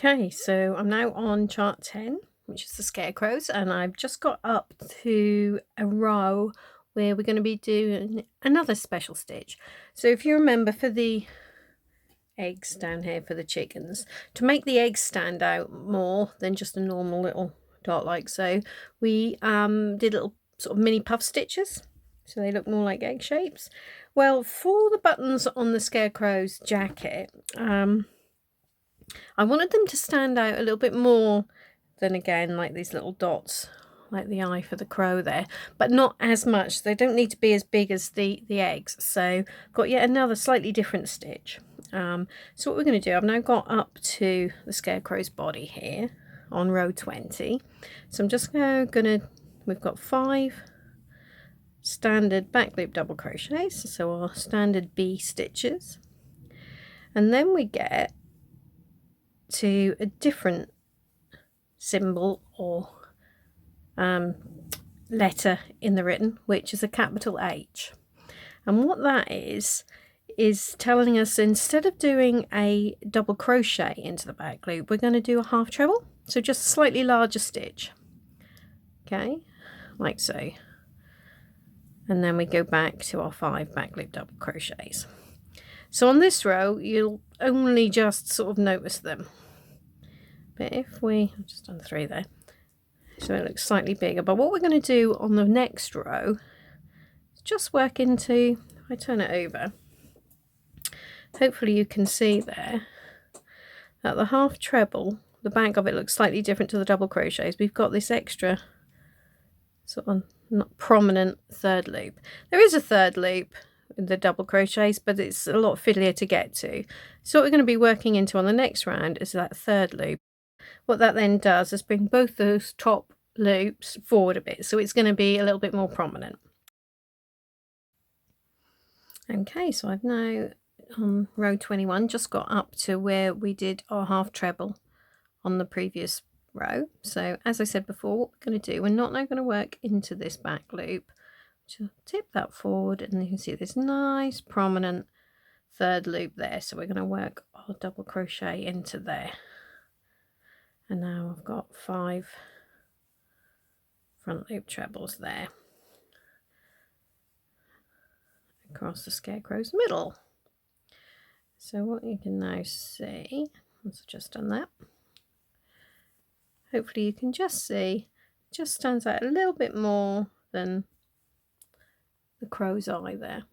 Okay, so I'm now on chart 10, which is the scarecrows, and I've just got up to a row where we're going to be doing another special stitch. So if you remember, for the eggs down here for the chickens, to make the eggs stand out more than just a normal little dot like so, we did little sort of mini puff stitches so they look more like egg shapes. Well, for the buttons on the scarecrow's jacket, I wanted them to stand out a little bit more than, again, like these little dots, like the eye for the crow there, but not as much. They don't need to be as big as the eggs. So got yet another slightly different stitch. So what we're going to do, I've now got up to the scarecrow's body here on row 20. So I'm just going to, we've got 5 standard back loop double crochets, so our standard B stitches, and then we get to a different symbol or letter in the written, which is a capital H. And what that is telling us, instead of doing a double crochet into the back loop, we're going to do a half treble, so just a slightly larger stitch, okay, like so. And then we go back to our 5 back loop double crochets. So on this row you'll only just sort of notice them, but if we, I've just done 3 there, so it looks slightly bigger. But what we're going to do on the next row is just work into, if I turn it over, hopefully you can see there that the half treble, the back of it looks slightly different to the double crochets. We've got this extra sort of not prominent third loop. There is a third loop in the double crochets, but it's a lot fiddlier to get to. So what we're going to be working into on the next round is that third loop. What that then does is bring both those top loops forward a bit, so it's going to be a little bit more prominent. Okay, so I've now on row 21 just got up to where we did our half treble on the previous row. So as I said before, what we're going to do, we're not now going to work into this back loop. Just tip that forward, and you can see this nice prominent third loop there. So we're going to work our double crochet into there. And now I've got 5 front loop trebles there across the scarecrow's middle. So what you can now see, once I've just done that, hopefully you can just see, it just stands out a little bit more than the crow's eye there.